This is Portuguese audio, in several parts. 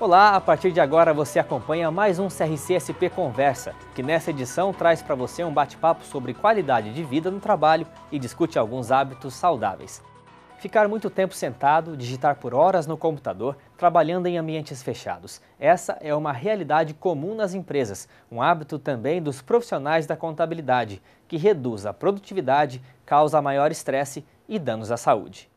Olá, a partir de agora você acompanha mais um CRC SP Conversa, que nessa edição traz para você um bate-papo sobre qualidade de vida no trabalho e discute alguns hábitos saudáveis. Ficar muito tempo sentado, digitar por horas no computador, trabalhando em ambientes fechados. Essa é uma realidade comum nas empresas, um hábito também dos profissionais da contabilidade, que reduz a produtividade, causa maior estresse e danos à saúde.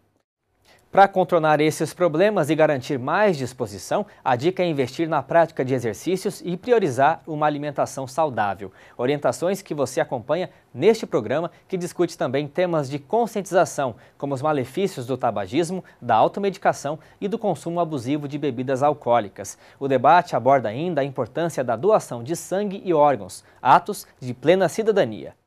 Para contornar esses problemas e garantir mais disposição, a dica é investir na prática de exercícios e priorizar uma alimentação saudável. Orientações que você acompanha neste programa, que discute também temas de conscientização, como os malefícios do tabagismo, da automedicação e do consumo abusivo de bebidas alcoólicas. O debate aborda ainda a importância da doação de sangue e órgãos, atos de plena cidadania.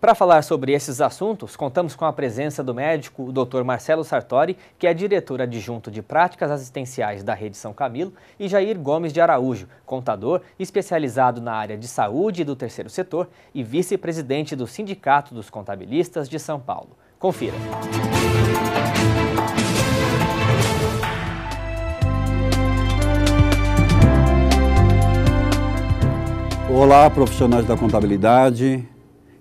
Para falar sobre esses assuntos, contamos com a presença do médico, o Dr. Marcelo Sartori, que é diretor adjunto de práticas assistenciais da Rede São Camilo, e Jair Gomes de Araújo, contador especializado na área de saúde e do terceiro setor e vice-presidente do Sindicato dos Contabilistas de São Paulo. Confira. Olá, profissionais da contabilidade.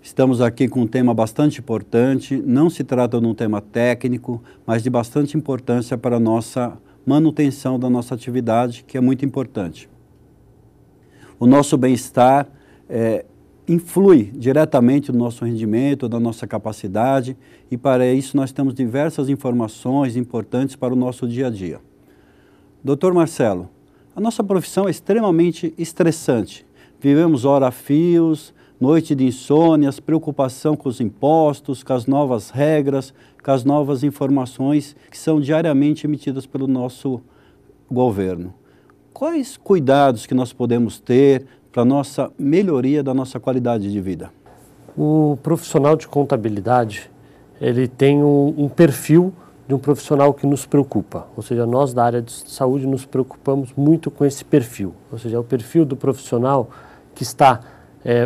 Estamos aqui com um tema bastante importante. Não se trata de um tema técnico, mas de bastante importância para a nossa manutenção da nossa atividade, que é muito importante. O nosso bem-estar influi diretamente no nosso rendimento, na nossa capacidade, e para isso nós temos diversas informações importantes para o nosso dia a dia. Doutor Marcelo, a nossa profissão é extremamente estressante. Vivemos hora a fios, noite de insônias, preocupação com os impostos, com as novas regras, com as novas informações que são diariamente emitidas pelo nosso governo. Quais cuidados que nós podemos ter para a nossa melhoria da nossa qualidade de vida? O profissional de contabilidade, ele tem um perfil de um profissional que nos preocupa. Ou seja, nós da área de saúde nos preocupamos muito com esse perfil. Ou seja, é o perfil do profissional que está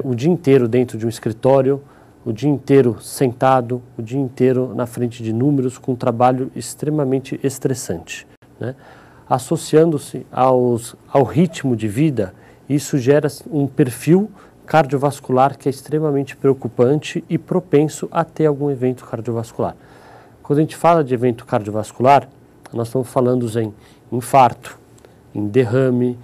o dia inteiro dentro de um escritório, o dia inteiro sentado, o dia inteiro na frente de números, com um trabalho extremamente estressante, né? Associando-se ao ritmo de vida, isso gera um perfil cardiovascular que é extremamente preocupante e propenso a ter algum evento cardiovascular. Quando a gente fala de evento cardiovascular, nós estamos falando em infarto, em derrame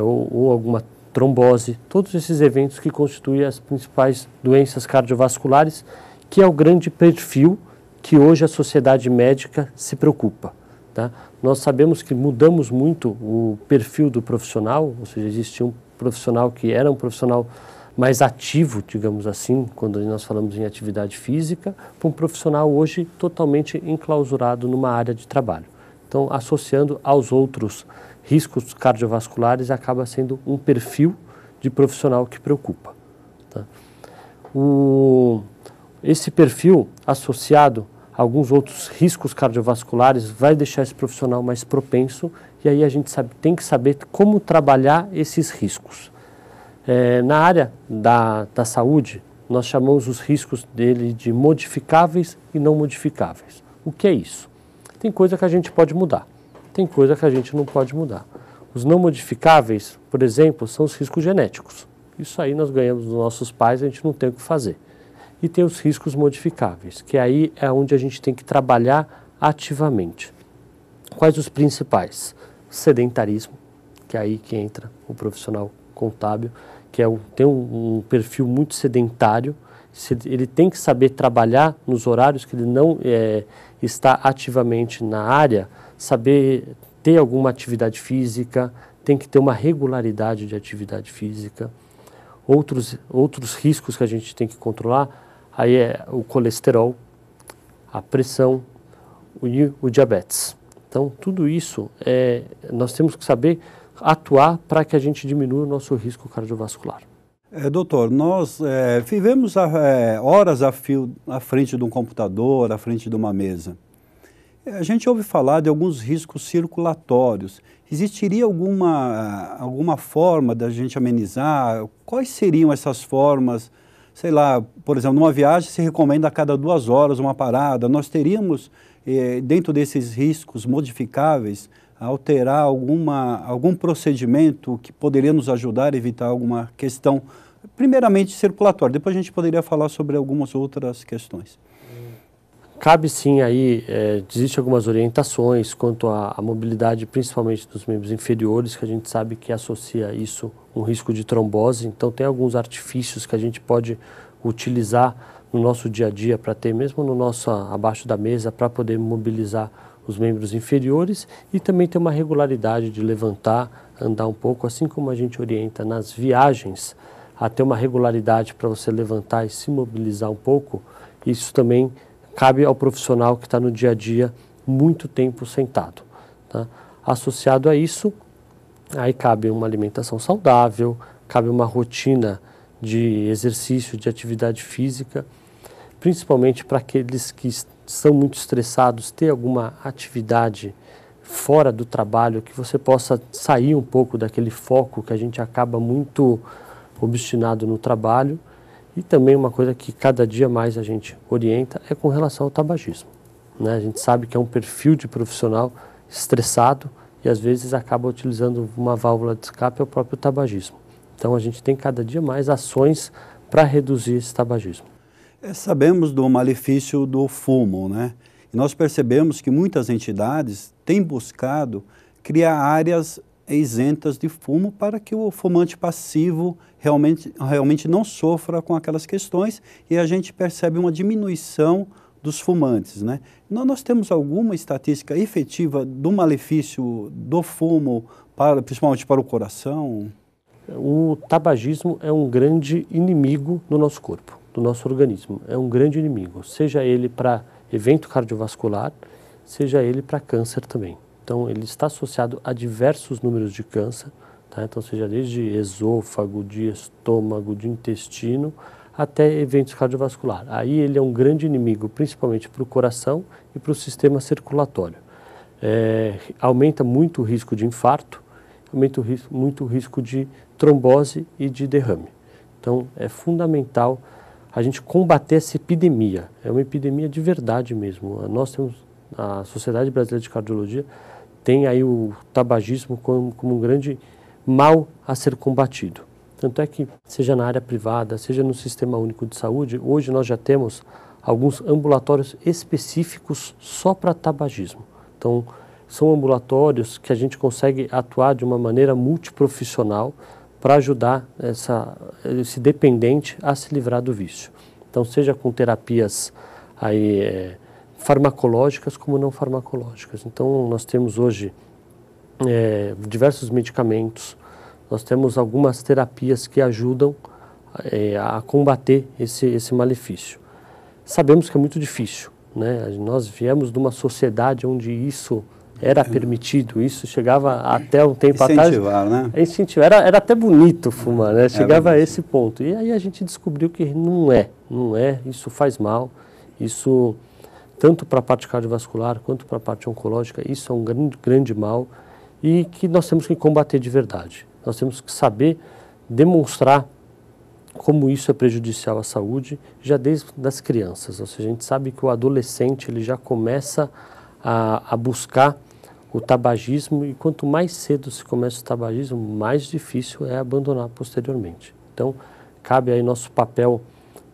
ou alguma trombose, todos esses eventos que constituem as principais doenças cardiovasculares, que é o grande perfil que hoje a sociedade médica se preocupa, tá? Nós sabemos que mudamos muito o perfil do profissional, ou seja, existia um profissional que era um profissional mais ativo, digamos assim, quando nós falamos em atividade física, para um profissional hoje totalmente enclausurado numa área de trabalho. Então, associando aos outros riscos cardiovasculares, acaba sendo um perfil de profissional que preocupa, tá? Esse perfil associado a alguns outros riscos cardiovasculares vai deixar esse profissional mais propenso, e aí a gente tem que saber como trabalhar esses riscos. Na área da saúde, nós chamamos os riscos dele de modificáveis e não modificáveis. O que é isso? Tem coisa que a gente pode mudar. Tem coisa que a gente não pode mudar. Os não modificáveis, por exemplo, são os riscos genéticos. Isso aí nós ganhamos dos nossos pais, a gente não tem o que fazer. E tem os riscos modificáveis, que aí é onde a gente tem que trabalhar ativamente. Quais os principais? Sedentarismo, que é aí que entra o profissional contábil, que tem um perfil muito sedentário. Ele tem que saber trabalhar nos horários que ele não está ativamente na área, saber ter alguma atividade física, tem que ter uma regularidade de atividade física. Outros riscos que a gente tem que controlar, aí é o colesterol, a pressão e o diabetes. Então, tudo isso nós temos que saber atuar para que a gente diminua o nosso risco cardiovascular. Doutor, nós vivemos horas a fio à frente de um computador, à frente de uma mesa. A gente ouve falar de alguns riscos circulatórios. Existiria alguma forma da gente amenizar? Quais seriam essas formas? Sei lá, por exemplo, numa viagem se recomenda a cada 2 horas uma parada. Nós teríamos, dentro desses riscos modificáveis, alterar algum procedimento que poderia nos ajudar a evitar alguma questão, primeiramente circulatória, depois a gente poderia falar sobre algumas outras questões. Cabe sim aí, existem algumas orientações quanto à mobilidade, principalmente dos membros inferiores, que a gente sabe que associa isso um risco de trombose, então tem alguns artifícios que a gente pode utilizar no nosso dia a dia para ter, mesmo no nosso abaixo da mesa, para poder mobilizar os membros inferiores e também ter uma regularidade de levantar, andar um pouco, assim como a gente orienta nas viagens, a ter uma regularidade para você levantar e se mobilizar um pouco, isso também cabe ao profissional que está no dia a dia muito tempo sentado. Tá? Associado a isso, aí cabe uma alimentação saudável, cabe uma rotina de exercício, de atividade física, principalmente para aqueles que estão muito estressados, ter alguma atividade fora do trabalho, que você possa sair um pouco daquele foco que a gente acaba muito obstinado no trabalho. E também uma coisa que cada dia mais a gente orienta é com relação ao tabagismo. Né? A gente sabe que é um perfil de profissional estressado e às vezes acaba utilizando uma válvula de escape ao próprio tabagismo. Então a gente tem cada dia mais ações para reduzir esse tabagismo. Sabemos do malefício do fumo, né? E nós percebemos que muitas entidades têm buscado criar áreas isentas de fumo para que o fumante passivo realmente não sofra com aquelas questões e a gente percebe uma diminuição dos fumantes, né? Nós temos alguma estatística efetiva do malefício do fumo, principalmente para o coração? O tabagismo é um grande inimigo do nosso corpo, do nosso organismo. É um grande inimigo, seja ele para evento cardiovascular, seja ele para câncer também. Então, ele está associado a diversos números de câncer, tá? Então, seja desde esôfago, de estômago, de intestino, até eventos cardiovasculares. Aí ele é um grande inimigo, principalmente para o coração e para o sistema circulatório. Aumenta muito o risco de infarto, aumenta muito o risco de trombose e de derrame. Então, é fundamental a gente combater essa epidemia. É uma epidemia de verdade mesmo. Nós temos, a Sociedade Brasileira de Cardiologia tem aí o tabagismo como um grande mal a ser combatido. Tanto é que, seja na área privada, seja no Sistema Único de Saúde, hoje nós já temos alguns ambulatórios específicos só para tabagismo. Então, são ambulatórios que a gente consegue atuar de uma maneira multiprofissional para ajudar esse dependente a se livrar do vício. Então, seja com terapias aí, farmacológicas como não farmacológicas. Então, nós temos hoje diversos medicamentos, nós temos algumas terapias que ajudam a combater esse malefício. Sabemos que é muito difícil, né? Nós viemos de uma sociedade onde isso era permitido, isso chegava até um tempo atrás. Né? Era até bonito fumar, né? Chegava a esse ponto. E aí a gente descobriu que não é, isso faz mal, isso tanto para a parte cardiovascular quanto para a parte oncológica, isso é um grande mal e que nós temos que combater de verdade. Nós temos que saber demonstrar como isso é prejudicial à saúde já desde as crianças. Ou seja, a gente sabe que o adolescente ele já começa a buscar o tabagismo e quanto mais cedo se começa o tabagismo, mais difícil é abandonar posteriormente. Então, cabe aí nosso papel,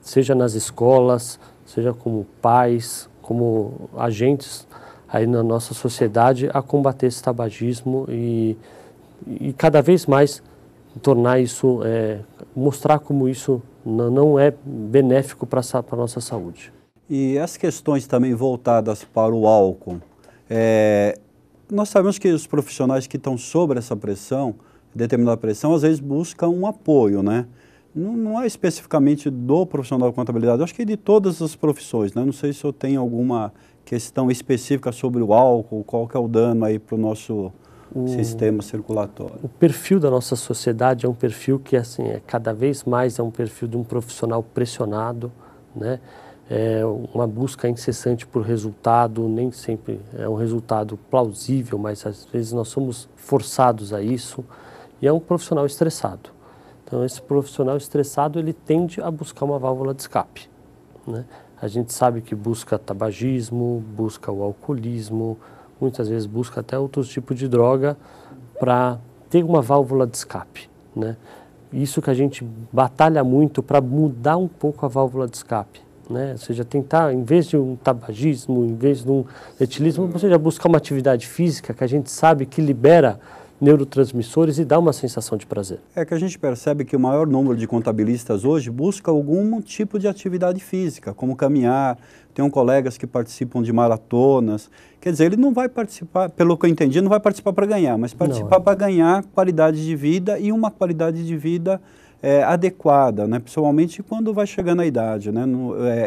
seja nas escolas, seja como pais, como agentes aí na nossa sociedade, a combater esse tabagismo e cada vez mais tornar isso, mostrar como isso não é benéfico para a nossa saúde. E as questões também voltadas para o álcool, nós sabemos que os profissionais que estão sobre essa pressão, determinada pressão, às vezes buscam um apoio, né? Não é especificamente do profissional da contabilidade, acho que de todas as profissões, né? Não sei se eu tenho alguma questão específica sobre o álcool, qual que é o dano aí para o nosso sistema circulatório. O perfil da nossa sociedade é um perfil que assim, cada vez mais é um perfil de um profissional pressionado, né? É uma busca incessante por resultado, nem sempre é um resultado plausível, mas às vezes nós somos forçados a isso, e é um profissional estressado. Então esse profissional estressado ele tende a buscar uma válvula de escape, né? A gente sabe que busca tabagismo, busca o alcoolismo, muitas vezes busca até outros tipos de droga para ter uma válvula de escape, né? Isso que a gente batalha muito para mudar um pouco a válvula de escape, né? Ou seja, tentar, em vez de um tabagismo, em vez de um etilismo, você já buscar uma atividade física que a gente sabe que libera neurotransmissores e dá uma sensação de prazer. É que a gente percebe que o maior número de contabilistas hoje busca algum tipo de atividade física, como caminhar. Tem colegas que participam de maratonas. Quer dizer, ele não vai participar, pelo que eu entendi, não vai participar para ganhar, mas participar para ganhar qualidade de vida e uma qualidade de vida adequada, né? Principalmente quando vai chegando a idade, né?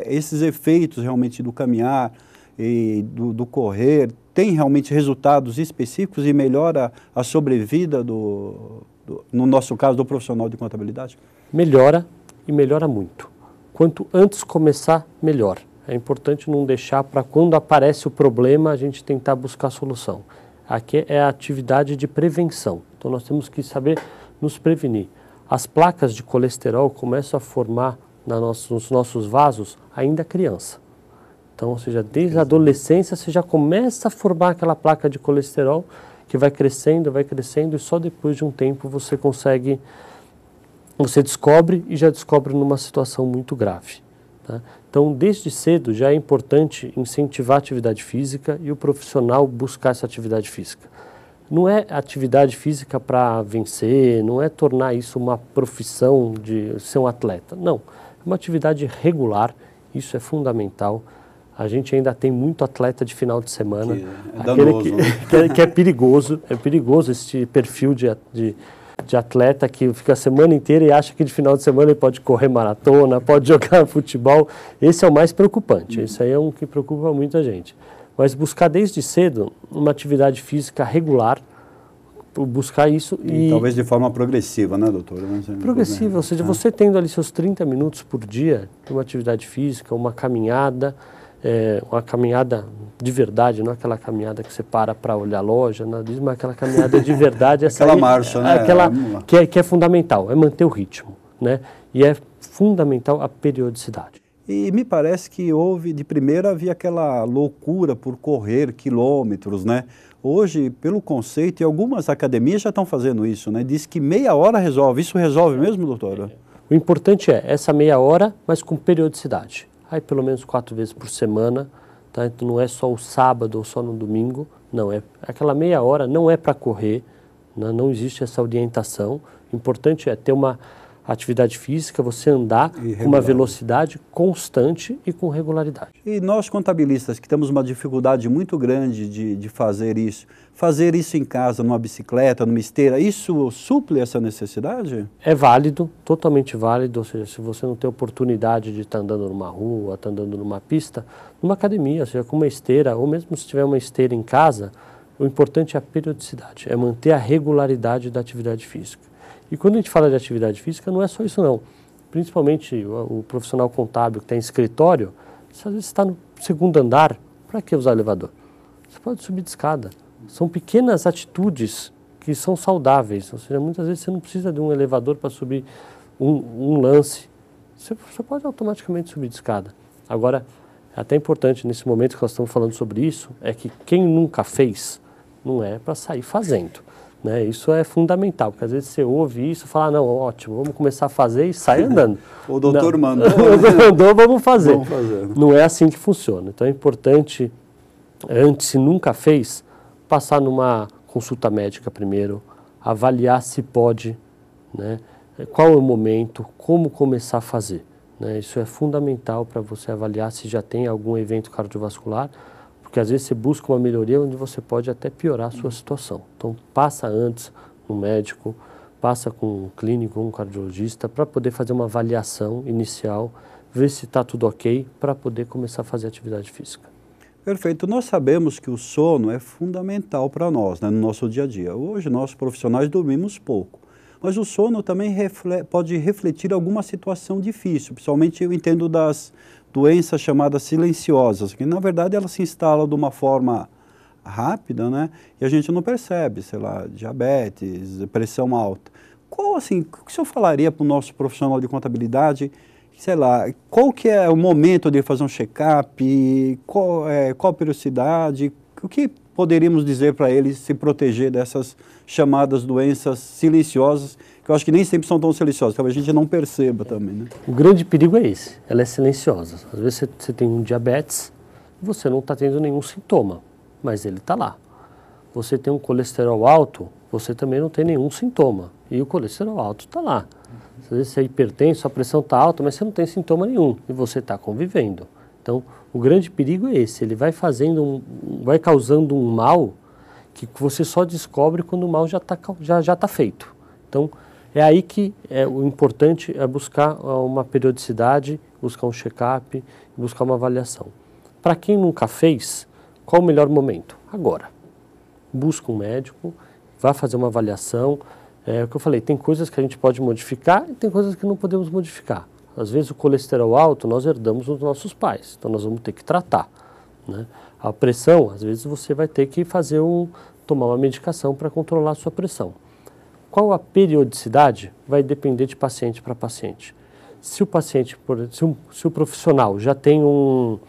Esses efeitos realmente do caminhar e do correr tem realmente resultados específicos e melhora a sobrevida no nosso caso, do profissional de contabilidade? Melhora e melhora muito. Quanto antes começar, melhor. É importante não deixar para quando aparece o problema a gente tentar buscar a solução. Aqui é a atividade de prevenção. Então nós temos que saber nos prevenir. As placas de colesterol começam a formar nos nossos vasos ainda criança. Então, ou seja, desde a adolescência você já começa a formar aquela placa de colesterol que vai crescendo e só depois de um tempo você descobre e já descobre numa situação muito grave, tá? Então, desde cedo já é importante incentivar a atividade física e o profissional buscar essa atividade física. Não é atividade física para vencer, não é tornar isso uma profissão de ser um atleta, não. É uma atividade regular, isso é fundamental. A gente ainda tem muito atleta de final de semana, que é perigoso esse perfil de atleta que fica a semana inteira e acha que de final de semana ele pode correr maratona, pode jogar futebol. Esse é o mais preocupante, esse aí é um que preocupa muita gente. Mas buscar desde cedo uma atividade física regular, buscar isso e talvez de forma progressiva, né, doutor? Progressiva, ou seja, você tendo ali seus 30 minutos por dia de uma atividade física, uma caminhada de verdade, não aquela caminhada que você para olhar a loja, nada disso, mas aquela caminhada de verdade. Aquela marcha, né? Aquela que é fundamental, é manter o ritmo, né? E é fundamental a periodicidade. E me parece que de primeira havia aquela loucura por correr quilômetros, né? Hoje, pelo conceito, e algumas academias já estão fazendo isso, né? Diz que meia hora resolve. Isso resolve mesmo, doutora? O importante é essa meia hora, mas com periodicidade. Aí pelo menos 4 vezes por semana, tá? Então não é só o sábado ou só no domingo, não, é aquela meia hora, não é para correr, né? Não existe essa orientação. O importante é ter uma atividade física, você andar com uma velocidade constante e com regularidade. E nós contabilistas que temos uma dificuldade muito grande de fazer isso em casa, numa bicicleta, numa esteira, isso suple essa necessidade? É válido, totalmente válido, ou seja, se você não tem oportunidade de estar andando numa rua, estar andando numa pista, numa academia, ou seja, com uma esteira, ou mesmo se tiver uma esteira em casa, o importante é a periodicidade, é manter a regularidade da atividade física. E quando a gente fala de atividade física, não é só isso não. Principalmente o profissional contábil que está em escritório, você às vezes está no segundo andar, para que usar elevador? Você pode subir de escada. São pequenas atitudes que são saudáveis, ou seja, muitas vezes você não precisa de um elevador para subir um lance. Você pode automaticamente subir de escada. Agora, é até importante nesse momento que nós estamos falando sobre isso, é que quem nunca fez, não é para sair fazendo. Né? Isso é fundamental, porque às vezes você ouve isso e fala, não, ótimo, vamos começar a fazer e sai andando. O doutor mandou. Vamos fazer. Não é assim que funciona. Então é importante, antes, se nunca fez, passar numa consulta médica primeiro, avaliar se pode, né? Qual é o momento, como começar a fazer. Né? Isso é fundamental para você avaliar se já tem algum evento cardiovascular, porque às vezes você busca uma melhoria onde você pode até piorar a sua situação. Então, passa antes no médico, passa com um clínico, um cardiologista, para poder fazer uma avaliação inicial, ver se está tudo ok, para poder começar a fazer atividade física. Perfeito. Nós sabemos que o sono é fundamental para nós, né, no nosso dia a dia. Hoje, nós profissionais dormimos pouco. Mas o sono também pode refletir alguma situação difícil, principalmente eu entendo das doenças chamadas silenciosas, que na verdade elas se instalam de uma forma rápida, né? E a gente não percebe, sei lá, diabetes, pressão alta. O que o senhor falaria para o nosso profissional de contabilidade, sei lá, qual que é o momento de fazer um check-up, qual a periodicidade, o que poderíamos dizer para ele se proteger dessas chamadas doenças silenciosas, que eu acho que nem sempre são tão silenciosas, talvez a gente não perceba também, né? O grande perigo é esse, ela é silenciosa. Às vezes você tem um diabetes, você não está tendo nenhum sintoma, mas ele está lá. Você tem um colesterol alto, você também não tem nenhum sintoma, e o colesterol alto está lá. Às vezes você é hipertenso, a pressão está alta, mas você não tem sintoma nenhum, e você está convivendo. Então, o grande perigo é esse, ele vai vai causando um mal que você só descobre quando o mal já está feito. Então, é aí que o importante é buscar uma periodicidade, buscar um check-up, buscar uma avaliação. Para quem nunca fez, qual o melhor momento? Agora. Busca um médico, vá fazer uma avaliação. É o que eu falei, tem coisas que a gente pode modificar e tem coisas que não podemos modificar. Às vezes o colesterol alto nós herdamos dos nossos pais, então nós vamos ter que tratar, né? A pressão, às vezes você vai ter que tomar uma medicação para controlar a sua pressão. Qual a periodicidade? Vai depender de paciente para paciente. Se o paciente, se o profissional já tem uma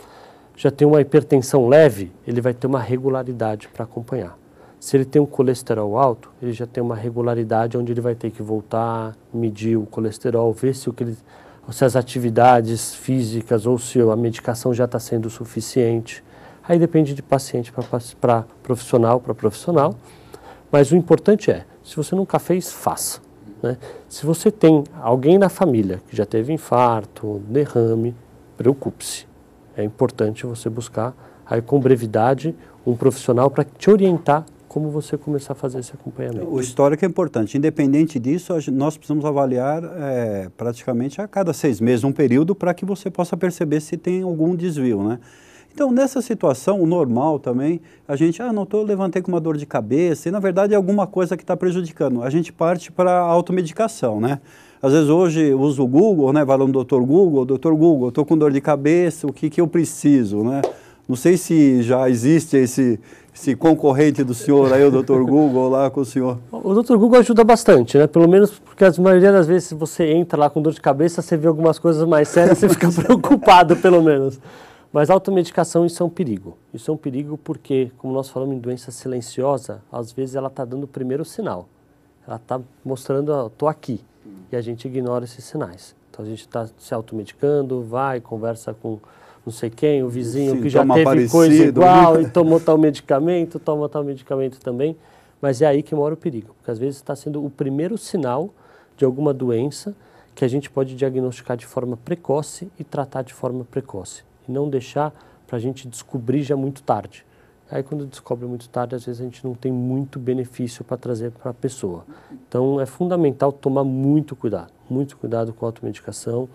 hipertensão leve, ele vai ter uma regularidade para acompanhar. Se ele tem um colesterol alto, ele já tem uma regularidade onde ele vai ter que voltar, medir o colesterol, ver se as atividades físicas ou se a medicação já está sendo suficiente. Aí depende de paciente para profissional, mas o importante é, se você nunca fez, faça, né? Se você tem alguém na família que já teve infarto, derrame, preocupe-se. É importante você buscar, aí com brevidade, um profissional para te orientar como você começar a fazer esse acompanhamento. O histórico é importante. Independente disso, nós precisamos avaliar praticamente a cada 6 meses, um período, para que você possa perceber se tem algum desvio, né? Então, nessa situação, o normal também, a gente, levantei com uma dor de cabeça, e na verdade é alguma coisa que está prejudicando. A gente parte para a automedicação, né? Às vezes hoje uso o Google, né? Vai lá no Dr. Google, eu estou com dor de cabeça, o que eu preciso, né? Não sei se já existe esse concorrente do senhor aí, o Dr. Google, lá com o senhor. O Dr. Google ajuda bastante, né? Pelo menos porque a maioria das vezes, se você entra lá com dor de cabeça, você vê algumas coisas mais sérias, você fica preocupado, pelo menos. Mas a automedicação, isso é um perigo. Isso é um perigo porque, como nós falamos em doença silenciosa, às vezes ela está dando o primeiro sinal. Ela está mostrando, estou aqui, e a gente ignora esses sinais. Então a gente está se automedicando, vai, conversa com não sei quem, o vizinho que já teve coisa igual e tomou tal medicamento, toma tal medicamento também. Mas é aí que mora o perigo, porque às vezes está sendo o primeiro sinal de alguma doença que a gente pode diagnosticar de forma precoce e tratar de forma precoce. E não deixar para a gente descobrir já muito tarde. Aí quando descobre muito tarde, às vezes a gente não tem muito benefício para trazer para a pessoa. Então é fundamental tomar muito cuidado com a automedicação.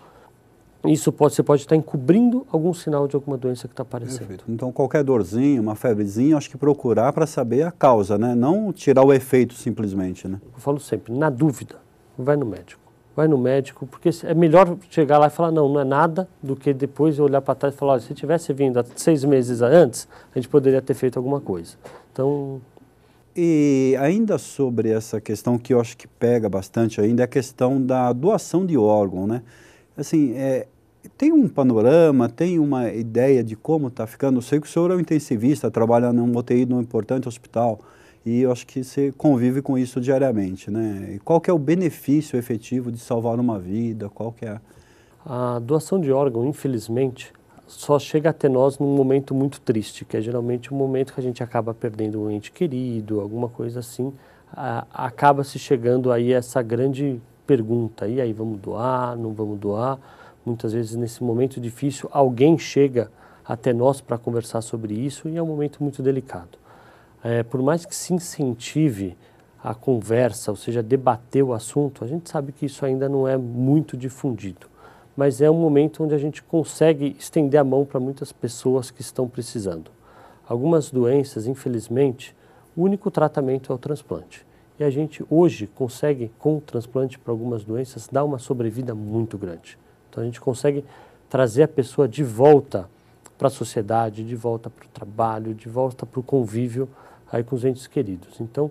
Isso você pode estar encobrindo algum sinal de alguma doença que está aparecendo. Perfeito. Então qualquer dorzinha, uma febrezinha, acho que procurar para saber a causa, né? Não tirar o efeito simplesmente, né? Eu falo sempre, na dúvida, vai no médico. Vai no médico, porque é melhor chegar lá e falar, não é nada, do que depois olhar para trás e falar, olha, se tivesse vindo há 6 meses antes, a gente poderia ter feito alguma coisa. Então... E ainda sobre essa questão que eu acho que pega bastante ainda, é a questão da doação de órgão, né? Assim, tem um panorama, tem uma ideia de como está ficando? Eu sei que o senhor é um intensivista, trabalha num UTI num importante hospital, e eu acho que você convive com isso diariamente, né? E qual que é o benefício efetivo de salvar uma vida? Qual que é? A doação de órgão, infelizmente, só chega até nós num momento muito triste, que é geralmente um momento que a gente acaba perdendo um ente querido, alguma coisa assim, acaba se chegando aí essa grande pergunta, e aí vamos doar, não vamos doar? Muitas vezes nesse momento difícil alguém chega até nós para conversar sobre isso e é um momento muito delicado. Por mais que se incentive a conversa, ou seja, debater o assunto, a gente sabe que isso ainda não é muito difundido. Mas é um momento onde a gente consegue estender a mão para muitas pessoas que estão precisando. Algumas doenças, infelizmente, o único tratamento é o transplante. E a gente hoje consegue, com o transplante para algumas doenças, dar uma sobrevida muito grande. Então a gente consegue trazer a pessoa de volta para a sociedade, de volta para o trabalho, de volta para o convívio aí com os entes queridos. Então,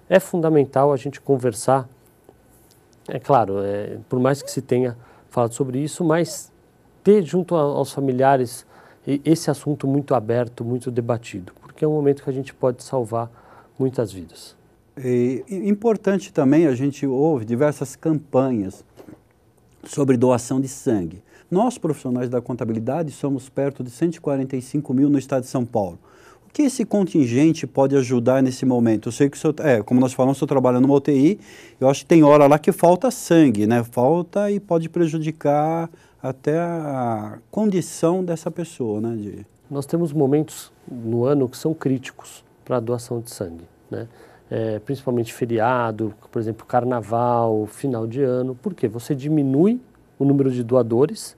é fundamental a gente conversar, é claro, por mais que se tenha falado sobre isso, mas ter junto aos familiares esse assunto muito aberto, muito debatido. porque é um momento que a gente pode salvar muitas vidas. E importante também, a gente ouve diversas campanhas sobre doação de sangue. Nós, profissionais da contabilidade, somos perto de 145 mil no estado de São Paulo. O que esse contingente pode ajudar nesse momento? Eu sei que o senhor, como nós falamos, o senhor trabalha numa UTI, eu acho que tem hora lá que falta sangue, né? Falta e pode prejudicar até a condição dessa pessoa, né? Nós temos momentos no ano que são críticos para a doação de sangue, né? Principalmente feriado, por exemplo, carnaval, final de ano, porque você diminui o número de doadores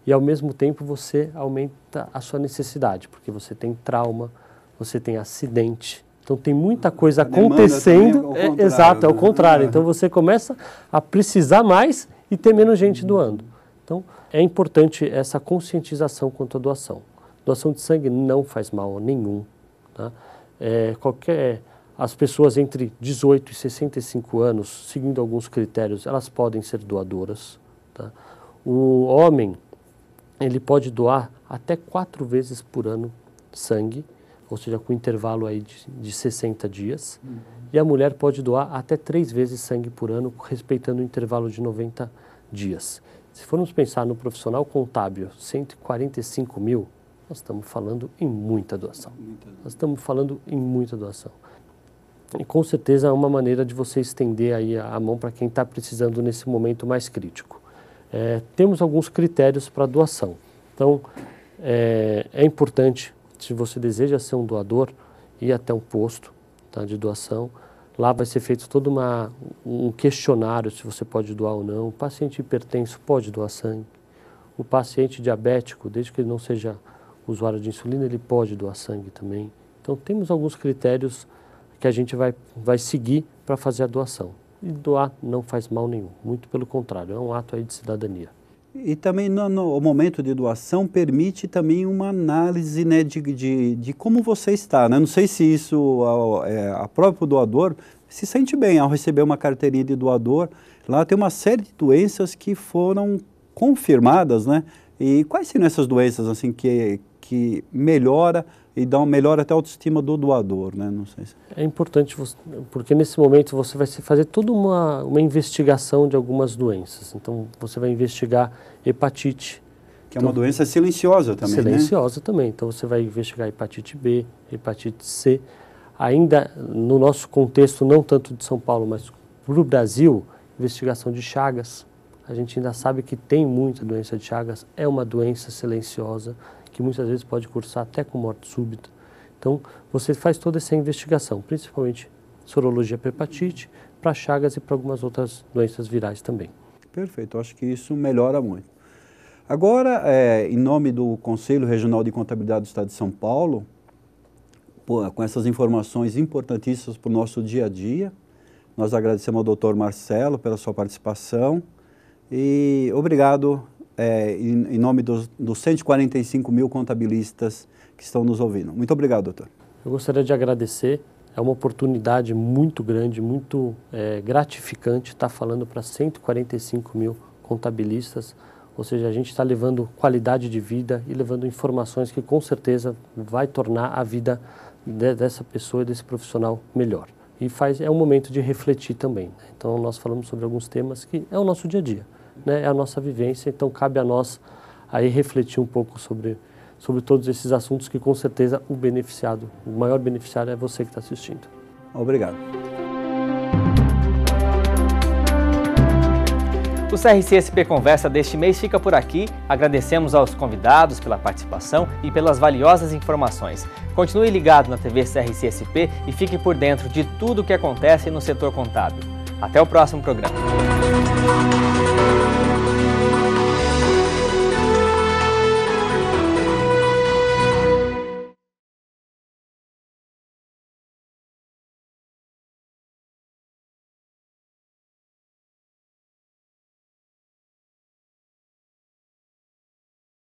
e ao mesmo tempo você aumenta a sua necessidade, porque você tem trauma, você tem acidente, então tem muita coisa acontecendo. Exato, é o contrário. Então você começa a precisar mais e ter menos gente doando. Então é importante essa conscientização quanto à doação. Doação de sangue não faz mal nenhum, tá? As pessoas entre 18 e 65 anos, seguindo alguns critérios, elas podem ser doadoras, tá? O homem, ele pode doar até 4 vezes por ano sangue, ou seja, com intervalo aí de 60 dias. E a mulher pode doar até 3 vezes sangue por ano, respeitando o intervalo de 90 dias. Se formos pensar no profissional contábil, 145 mil, nós estamos falando em muita doação. Nós estamos falando em muita doação. E com certeza é uma maneira de você estender aí a mão para quem está precisando nesse momento mais crítico. Temos alguns critérios para doação. Então, é importante, se você deseja ser um doador, ir até um posto, tá, de doação. Lá vai ser feito todo um questionário se você pode doar ou não. O paciente hipertenso pode doar sangue. O paciente diabético, desde que ele não seja usuário de insulina, ele pode doar sangue também. Então, temos alguns critérios que a gente vai seguir para fazer a doação. E doar não faz mal nenhum, muito pelo contrário, é um ato aí de cidadania. E também o momento de doação permite também uma análise, né, de como você está, né? Não sei se isso, a próprio doador se sente bem ao receber uma carteirinha de doador. Lá tem uma série de doenças que foram confirmadas, né? E quais seriam essas doenças assim que melhora e dá melhora até a autoestima do doador, né? Não sei se... É importante, porque nesse momento você vai fazer toda uma investigação de algumas doenças. Então, você vai investigar hepatite. Que é uma doença silenciosa também, silenciosa, né? Também. Então, você vai investigar hepatite B, hepatite C. Ainda, no nosso contexto, não tanto de São Paulo, mas para o Brasil, investigação de Chagas. A gente ainda sabe que tem muita doença de Chagas. É uma doença silenciosa, que muitas vezes pode cursar até com morte súbita. Então, você faz toda essa investigação, principalmente sorologia para hepatite, para Chagas e para algumas outras doenças virais também. Perfeito, eu acho que isso melhora muito. Agora, em nome do Conselho Regional de Contabilidade do Estado de São Paulo, com essas informações importantíssimas para o nosso dia a dia, nós agradecemos ao Dr. Marcelo pela sua participação e obrigado em nome dos 145 mil contabilistas que estão nos ouvindo. Muito obrigado, doutor. Eu gostaria de agradecer. É uma oportunidade muito grande, muito gratificante estar falando para 145 mil contabilistas. Ou seja, a gente está levando qualidade de vida e levando informações que com certeza vai tornar a vida dessa pessoa e desse profissional melhor. E é um momento de refletir também, né? Então, nós falamos sobre alguns temas que é o nosso dia a dia, né? É a nossa vivência, então cabe a nós aí refletir um pouco sobre todos esses assuntos que com certeza o maior beneficiário é você que está assistindo. Obrigado. O CRC-SP Conversa deste mês fica por aqui. Agradecemos aos convidados pela participação e pelas valiosas informações. Continue ligado na TV CRC-SP e fique por dentro de tudo o que acontece no setor contábil. Até o próximo programa.